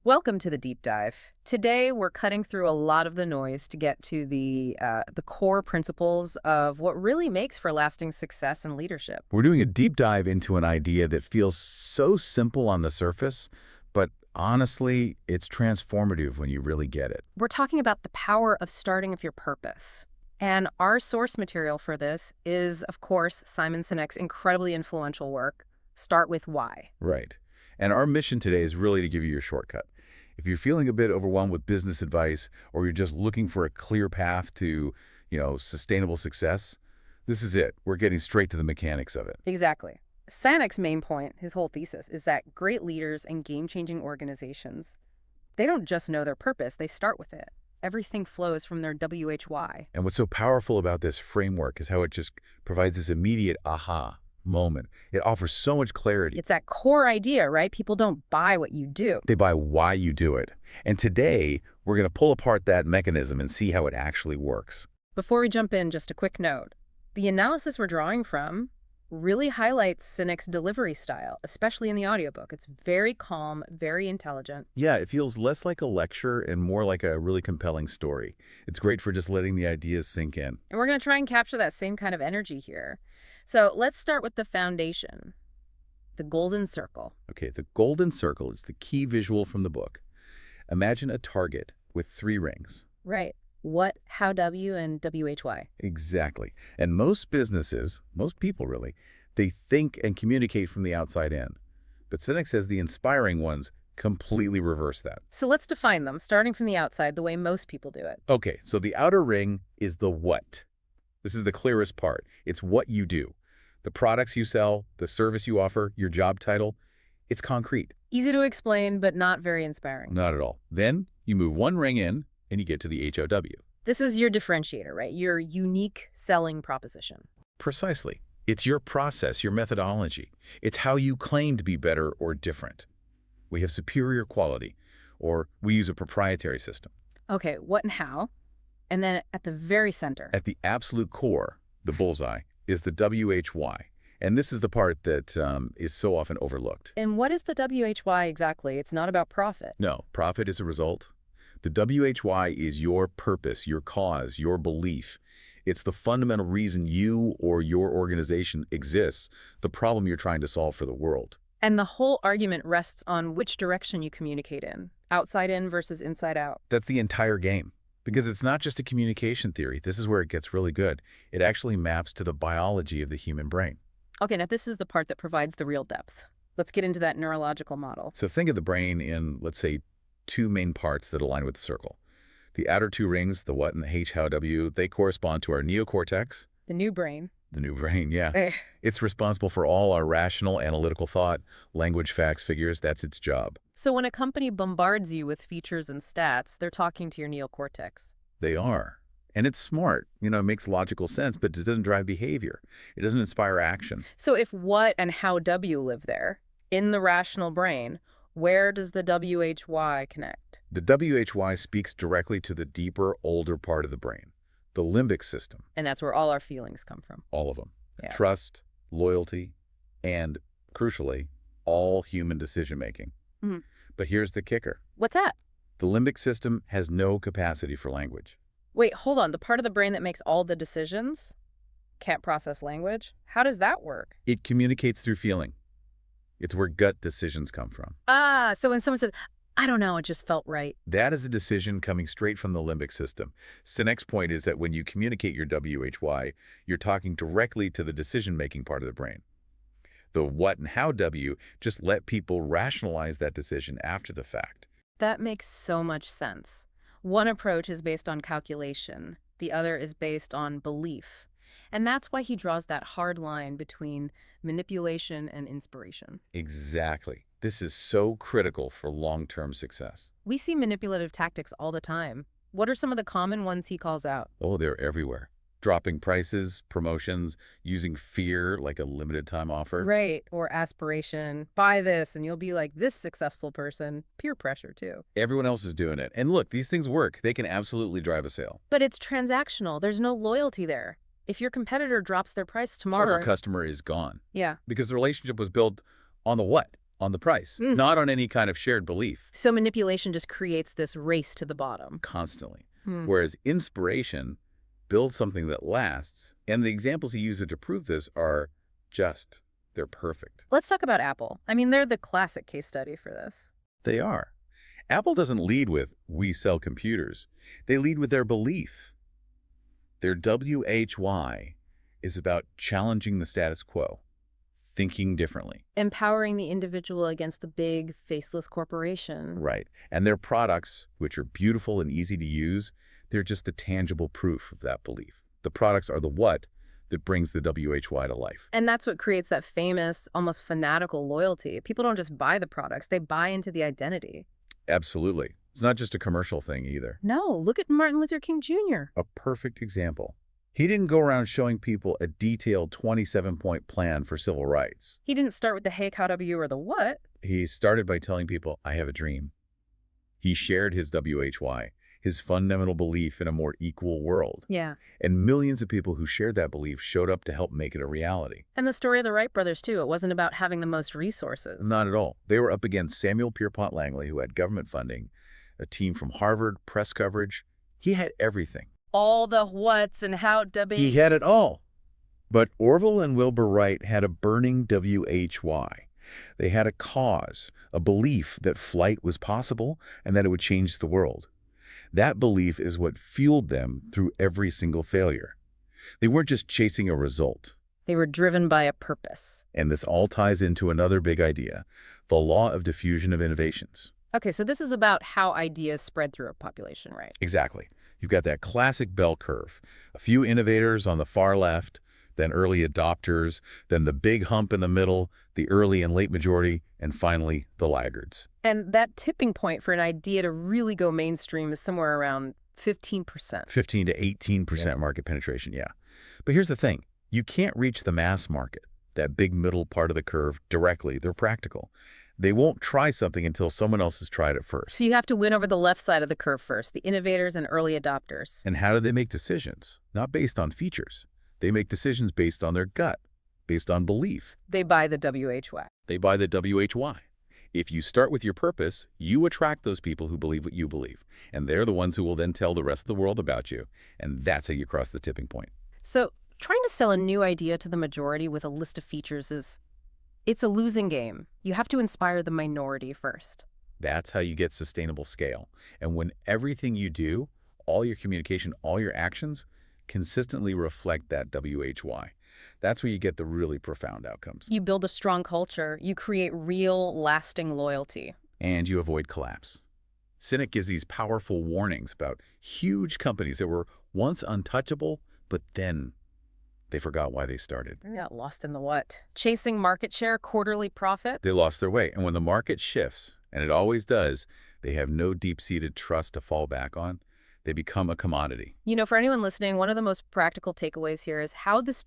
Welcome to the deep dive. Today, we're cutting through a lot of the noise to get to the core principles of what really makes for lasting success and leadership. We're doing a deep dive into an idea that feels so simple on the surface, but honestly, it's transformative when you really get it. We're talking about the power of starting with your purpose. And our source material for this is, of course, Simon Sinek's incredibly influential work, Start With Why. Right. And our mission today is really to give you your shortcut. If you're feeling a bit overwhelmed with business advice, or you're just looking for a clear path to, sustainable success, this is it. We're getting straight to the mechanics of it. Exactly. Sinek's main point, his whole thesis, is that great leaders and game-changing organizations, they don't just know their purpose, they start with it. Everything flows from their WHY. And what's so powerful about this framework is how it just provides this immediate aha moment. It offers so much clarity. It's that core idea, right? People don't buy what you do. They buy why you do it. And today, we're going to pull apart that mechanism and see how it actually works. Before we jump in, just a quick note. The analysis we're drawing from really highlights Sinek's delivery style, especially in the audiobook. It's very calm, very intelligent. Yeah, it feels less like a lecture and more like a really compelling story. It's great for just letting the ideas sink in. And we're going to try and capture that same kind of energy here. So let's start with the foundation, the golden circle. Okay, the golden circle is the key visual from the book. Imagine a target with 3 rings. Right. What, how, W, and WHY. Exactly. And most businesses, most people really, they think and communicate from the outside in. But Sinek says the inspiring ones completely reverse that. So let's define them, starting from the outside, the way most people do it. Okay, so the outer ring is the what. This is the clearest part. It's what you do. The products you sell, the service you offer, your job title, it's concrete. Easy to explain, but not very inspiring. Not at all. Then you move one ring in and you get to the HOW. This is your differentiator, right? Your unique selling proposition. Precisely. It's your process, your methodology. It's how you claim to be better or different. We have superior quality, or we use a proprietary system. Okay, what and how? And then at the very center. At the absolute core, the bullseye, is the WHY. And this is the part that is so often overlooked. And what is the WHY exactly? It's not about profit. No, profit is a result. The WHY is your purpose, your cause, your belief. It's the fundamental reason you or your organization exists, the problem you're trying to solve for the world. And the whole argument rests on which direction you communicate in, outside in versus inside out. That's the entire game. Because it's not just a communication theory. This is where it gets really good. It actually maps to the biology of the human brain. Okay, now this is the part that provides the real depth. Let's get into that neurological model. So think of the brain in, let's say, 2 main parts that align with the circle. The outer 2 rings, the what and the HOW, they correspond to our neocortex. The new brain. The new brain, yeah. It's responsible for all our rational, analytical thought, language, facts, figures. That's its job. So when a company bombards you with features and stats, they're talking to your neocortex. They are. And it's smart. It makes logical sense, but it doesn't drive behavior. It doesn't inspire action. So if what and how W live there, in the rational brain, where does the WHY connect? The WHY speaks directly to the deeper, older part of the brain, the limbic system. And that's where all our feelings come from. All of them. Yeah. Trust, loyalty, and, crucially, all human decision-making. Mm-hmm. But here's the kicker. What's that? The limbic system has no capacity for language. Wait, hold on. The part of the brain that makes all the decisions can't process language? How does that work? It communicates through feeling. It's where gut decisions come from. Ah, so when someone says, I don't know, it just felt right. That is a decision coming straight from the limbic system. Sinek's point is that when you communicate your WHY, you're talking directly to the decision-making part of the brain. The what and how W just let people rationalize that decision after the fact. That makes so much sense. One approach is based on calculation. The other is based on belief. And that's why he draws that hard line between manipulation and inspiration. Exactly. This is so critical for long-term success. We see manipulative tactics all the time. What are some of the common ones he calls out? Oh, they're everywhere. Dropping prices, promotions, using fear like a limited time offer. Right, or aspiration. Buy this and you'll be like this successful person. Peer pressure, too. Everyone else is doing it. And look, these things work. They can absolutely drive a sale. But it's transactional. There's no loyalty there. If your competitor drops their price tomorrow... So your customer is gone. Yeah. Because the relationship was built on the what? on the price, Mm. not on any kind of shared belief, So manipulation just creates this race to the bottom. constantly. Hmm. Whereas inspiration builds something that lasts. And the examples he uses to prove this are just, they're perfect. Let's talk about Apple. I mean, they're the classic case study for this. They are. Apple doesn't lead with, we sell computers. They lead with their belief. Their WHY is about challenging the status quo, thinking differently. Empowering the individual against the big, faceless corporation. Right. And their products, which are beautiful and easy to use, they're just the tangible proof of that belief. The products are the what that brings the WHY to life. And that's what creates that famous, almost fanatical loyalty. People don't just buy the products, they buy into the identity. Absolutely. It's not just a commercial thing either. No, look at Martin Luther King Jr. A perfect example. He didn't go around showing people a detailed 27-point plan for civil rights. He didn't start with the hey, how W or the what. He started by telling people, I have a dream. He shared his WHY, his fundamental belief in a more equal world. Yeah. And millions of people who shared that belief showed up to help make it a reality. And the story of the Wright Brothers, too. It wasn't about having the most resources. Not at all. They were up against Samuel Pierpont Langley, who had government funding, a team from Harvard, press coverage. He had everything. All the what's and how W. He had it all. But Orville and Wilbur Wright had a burning WHY. They had a cause, a belief that flight was possible and that it would change the world. That belief is what fueled them through every single failure. They weren't just chasing a result. They were driven by a purpose. And this all ties into another big idea, the law of diffusion of innovations. Okay, so this is about how ideas spread through a population, right? Exactly. You've got that classic bell curve. A few innovators on the far left, then early adopters, then the big hump in the middle, the early and late majority, and finally the laggards. And that tipping point for an idea to really go mainstream is somewhere around 15%. 15 to 18% market penetration, yeah. But here's the thing. You can't reach the mass market, that big middle part of the curve, directly. They're practical. They won't try something until someone else has tried it first. So you have to win over the left side of the curve first, the innovators and early adopters. And how do they make decisions? Not based on features. They make decisions based on their gut, based on belief. They buy the WHY. They buy the WHY. If you start with your purpose, you attract those people who believe what you believe. And they're the ones who will then tell the rest of the world about you. And that's how you cross the tipping point. So trying to sell a new idea to the majority with a list of features it's a losing game. You have to inspire the minority first. That's how you get sustainable scale. And when everything you do, all your communication, all your actions, consistently reflect that WHY. That's where you get the really profound outcomes. You build a strong culture. You create real, lasting loyalty. And you avoid collapse. Sinek gives these powerful warnings about huge companies that were once untouchable, but then they forgot why they started. They got lost in the what? Chasing market share, quarterly profit? They lost their way. And when the market shifts, and it always does, they have no deep-seated trust to fall back on. They become a commodity. You know, for anyone listening, one of the most practical takeaways here is how this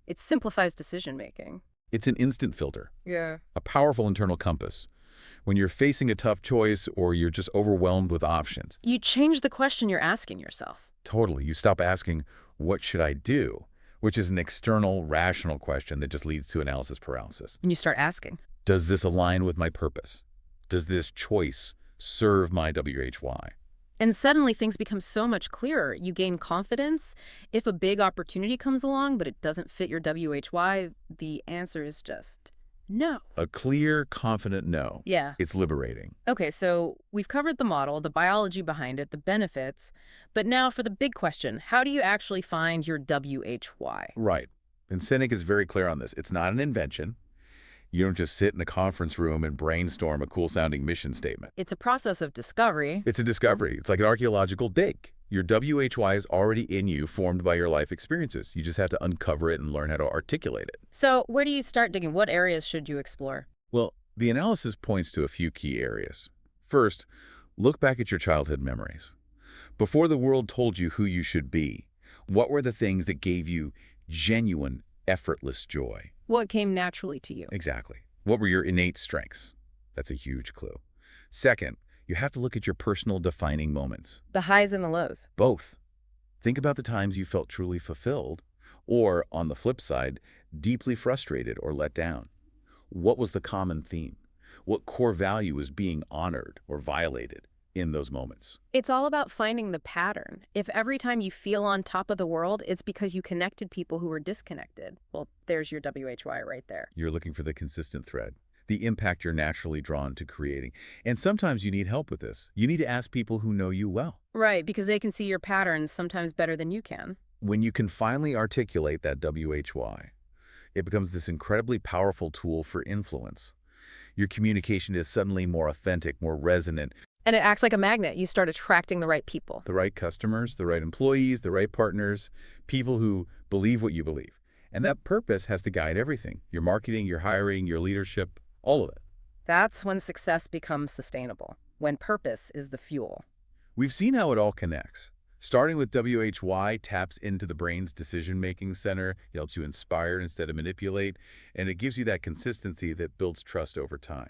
it simplifies decision-making. It's an instant filter. Yeah. A powerful internal compass. When you're facing a tough choice or you're just overwhelmed with options. You change the question you're asking yourself. Totally. You stop asking, what should I do? Which is an external, rational question that just leads to analysis paralysis. And you start asking. Does this align with my purpose? Does this choice serve my WHY? And suddenly things become so much clearer. You gain confidence. If a big opportunity comes along, but it doesn't fit your WHY, the answer is just no. A clear, confident no. Yeah. It's liberating. Okay, so we've covered the model, the biology behind it, the benefits. But now for the big question, how do you actually find your WHY? Right. And Sinek is very clear on this. It's not an invention. You don't just sit in a conference room and brainstorm a cool-sounding mission statement. It's a process of discovery. It's a discovery. It's like an archaeological dig. Your WHY is already in you, formed by your life experiences. You just have to uncover it and learn how to articulate it. So where do you start digging? What areas should you explore? Well, the analysis points to a few key areas. First, look back at your childhood memories. Before the world told you who you should be, what were the things that gave you genuine, effortless joy? What came naturally to you? Exactly. What were your innate strengths? That's a huge clue. Second, you have to look at your personal defining moments. The highs and the lows. Both. Think about the times you felt truly fulfilled, or, on the flip side, deeply frustrated or let down. What was the common theme? What core value was being honored or violated in those moments? It's all about finding the pattern. If every time you feel on top of the world, it's because you connected people who were disconnected. Well, there's your WHY right there. You're looking for the consistent thread, the impact you're naturally drawn to creating. And sometimes you need help with this. You need to ask people who know you well. Right, because they can see your patterns sometimes better than you can. When you can finally articulate that WHY, it becomes this incredibly powerful tool for influence. Your communication is suddenly more authentic, more resonant. And it acts like a magnet. You start attracting the right people. The right customers, the right employees, the right partners, people who believe what you believe. And that purpose has to guide everything. Your marketing, your hiring, your leadership, all of it. That's when success becomes sustainable, when purpose is the fuel. We've seen how it all connects. Starting with WHY taps into the brain's decision-making center, it helps you inspire instead of manipulate, and it gives you that consistency that builds trust over time.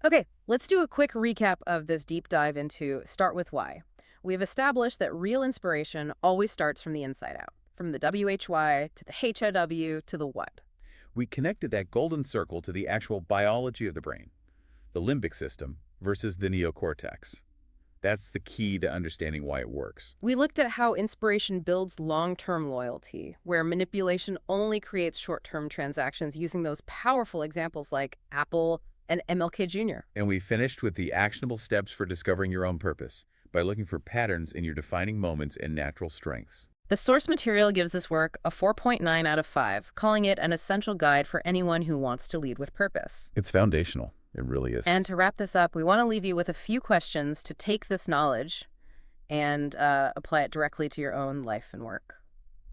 Okay, let's do a quick recap of this deep dive into Start With Why. We've established that real inspiration always starts from the inside out, from the WHY to the HIW to the what. We connected that golden circle to the actual biology of the brain, the limbic system versus the neocortex. That's the key to understanding why it works. We looked at how inspiration builds long-term loyalty, where manipulation only creates short-term transactions using those powerful examples like Apple and MLK Jr. And we finished with the actionable steps for discovering your own purpose by looking for patterns in your defining moments and natural strengths. The source material gives this work a 4.9 out of 5, calling it an essential guide for anyone who wants to lead with purpose. It's foundational. It really is. And to wrap this up, we want to leave you with a few questions to take this knowledge and apply it directly to your own life and work.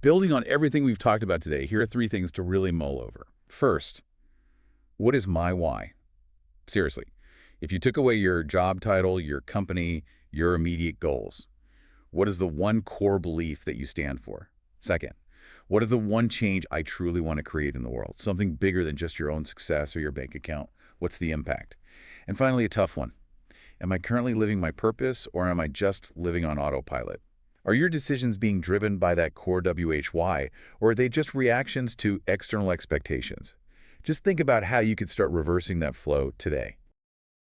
Building on everything we've talked about today, here are 3 things to really mull over. First, what is my why? Seriously, if you took away your job title, your company, your immediate goals, what is the one core belief that you stand for? Second, what is the one change I truly want to create in the world? Something bigger than just your own success or your bank account. What's the impact? And finally, a tough one. Am I currently living my purpose, or am I just living on autopilot? Are your decisions being driven by that core WHY, or are they just reactions to external expectations? Just think about how you could start reversing that flow today.